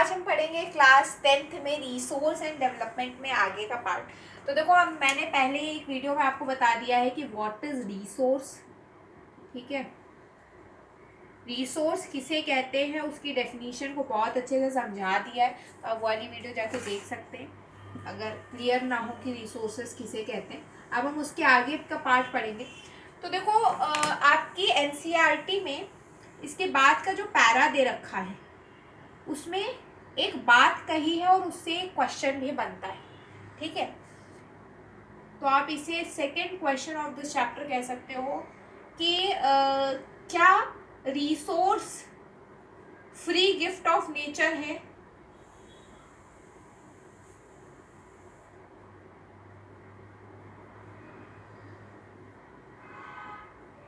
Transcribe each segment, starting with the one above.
आज हम पढ़ेंगे क्लास 10th में रिसोर्स एंड डेवलपमेंट में आगे का पार्ट। तो देखो, अब मैंने पहले एक वीडियो में आपको बता दिया है कि व्हाट इज रिसोर्स। ठीक है, रिसोर्स किसे कहते हैं उसकी डेफिनेशन को बहुत अच्छे से समझा दिया है, तो आप वाली वीडियो जाके देख सकते हैं अगर क्लियर ना हो कि रिसोर्सेज किसे कहते हैं। अब हम उसके आगे का पार्ट पढ़ेंगे। तो देखो, आपकी एनसीईआरटी में इसके बाद का जो पैरा दे रखा है उसमें एक बात कही है और उससे एक क्वेश्चन भी बनता है। ठीक है, तो आप इसे second question of this chapter कह सकते हो कि क्या resource free gift of nature है?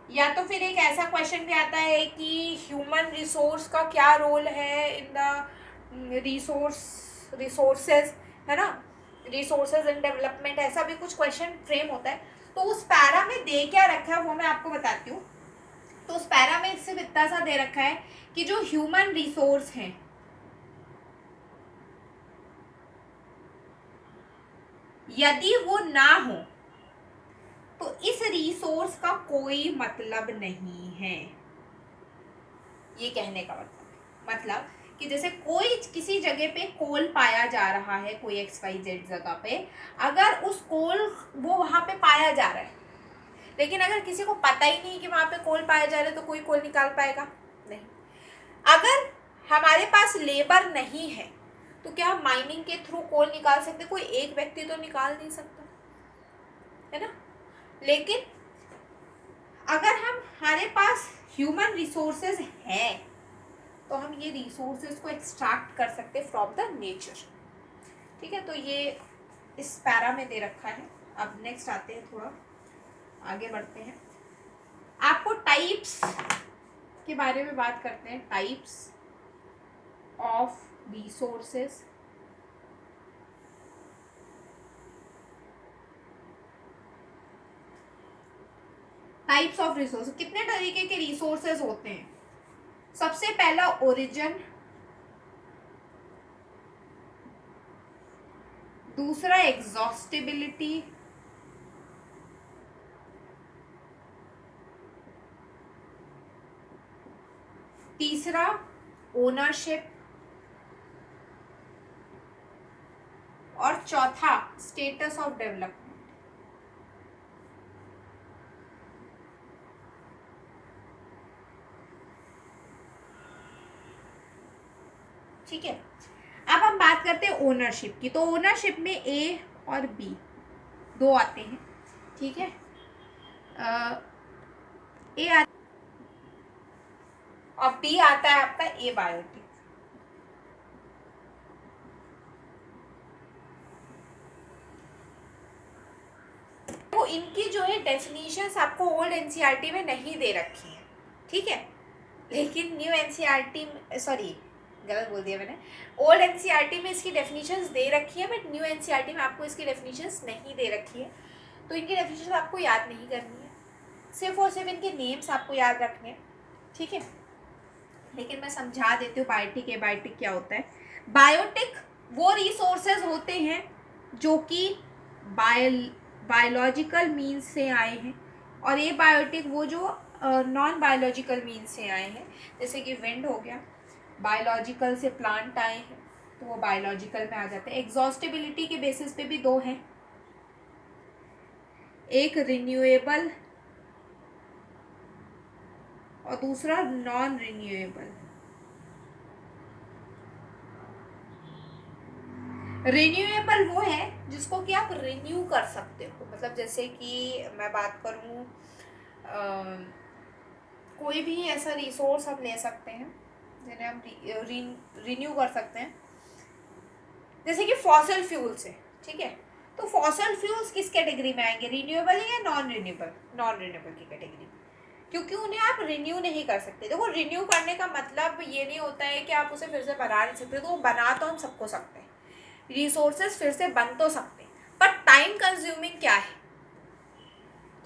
या तो फिर एक ऐसा क्वेश्चन भी आता है कि ह्यूमन रिसोर्स का क्या रोल है इन द रिसोर्सेज, है ना, रिसोर्सेज एंड डेवलपमेंट, ऐसा भी कुछ क्वेश्चन फ्रेम होता है। तो उस पैरा में दे क्या रखा है वो मैं आपको बताती हूँ। तो उस पैरा में सिर्फ इतना सा दे रखा है कि जो ह्यूमन रिसोर्स हैं, यदि वो ना हो तो इस रिसोर्स का कोई मतलब नहीं है। ये कहने का मतलब कि जैसे कोई किसी जगह पे कोल पाया जा रहा है, कोई XYZ जगह पे, अगर उस कोल वो वहां पे पाया जा रहा है, लेकिन अगर किसी को पता ही नहीं कि वहां पे कोल पाया जा रहा है तो कोई कोल निकाल पाएगा नहीं। अगर हमारे पास लेबर नहीं है तो क्या हम माइनिंग के थ्रू कोल निकाल सकते? कोई एक व्यक्ति तो निकाल नहीं सकता, है ना। लेकिन अगर हमारे पास ह्यूमन रिसोर्सेज हैं तो हम ये रिसोर्सेज को एक्सट्रैक्ट कर सकते फ्रॉम द नेचर। ठीक है, तो ये इस पैरा में दे रखा है। अब नेक्स्ट आते हैं, थोड़ा आगे बढ़ते हैं, आपको टाइप्स के बारे में बात करते हैं। Types of resources. Types of resources, कितने तरीके के रिसोर्सेज होते हैं? सबसे पहला ओरिजिन, दूसरा एग्जॉस्टिबिलिटी, तीसरा ओनरशिप और चौथा स्टेटस ऑफ डेवलपमेंट। ठीक है, अब हम बात करते हैं ओनरशिप की। तो ओनरशिप में ए और बी दो आते हैं। ठीक है, ए और बी आता है आपका ए बायोटिक। तो इनकी जो है डेफिनेशंस आपको ओल्ड एनसीईआरटी में नहीं दे रखी है। ठीक है, लेकिन न्यू एनसीईआरटी, सॉरी गलत बोल दिया मैंने, ओल्ड एनसीईआरटी में इसकी डेफिनेशंस दे रखी है, बट न्यू एनसीईआरटी में आपको इसकी डेफिनेशंस नहीं दे रखी है। तो इनकी डेफिनेशंस आपको याद नहीं करनी है, सिर्फ और सिर्फ इनके नेम्स आपको याद रखने हैं। ठीक है, लेकिन मैं समझा देती हूँ बायोटिक, एबायोटिक क्या होता है। बायोटिक वो रिसोर्सेज होते हैं जो कि बायोलॉजिकल मीन्स से आए हैं, और ए बायोटिक वो जो नॉन बायोलॉजिकल मीन्स से आए हैं। जैसे कि विंड हो गया, बायोलॉजिकल से प्लांट आए हैं तो वो बायोलॉजिकल में आ जाते हैं। एग्जॉस्टिबिलिटी के बेसिस पे भी दो हैं, एक रिन्यूएबल और दूसरा नॉन रिन्यूएबल। रिन्यूएबल वो है जिसको कि आप रिन्यू कर सकते हो, मतलब जैसे कि मैं बात करूँ, कोई भी ऐसा रिसोर्स हम ले सकते हैं जिन्हें हम रिन्यू कर सकते हैं, जैसे कि फॉसिल फ्यूल्स है। ठीक है, तो फॉसिल फ्यूल्स किस कैटेगरी में आएंगे, रिन्यूएबल या नॉन रिन्यूएबल? नॉन रिन्यूएबल की कैटेगरी, क्योंकि उन्हें आप रिन्यू नहीं कर सकते। देखो, रिन्यू करने का मतलब ये नहीं होता है कि आप उसे फिर से बना नहीं सकते, तो वो बना तो हम सबको सकते हैं, रिसोर्सेज फिर से बन तो सकते हैं, पर टाइम कंज्यूमिंग क्या है?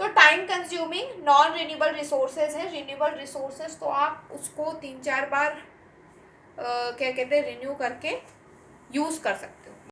तो time consuming non renewable resources है। रिन्यूएबल रिसोर्सेज तो आप उसको 3-4 बार क्या कहते हैं, रिन्यू करके यूज़ कर सकते हो।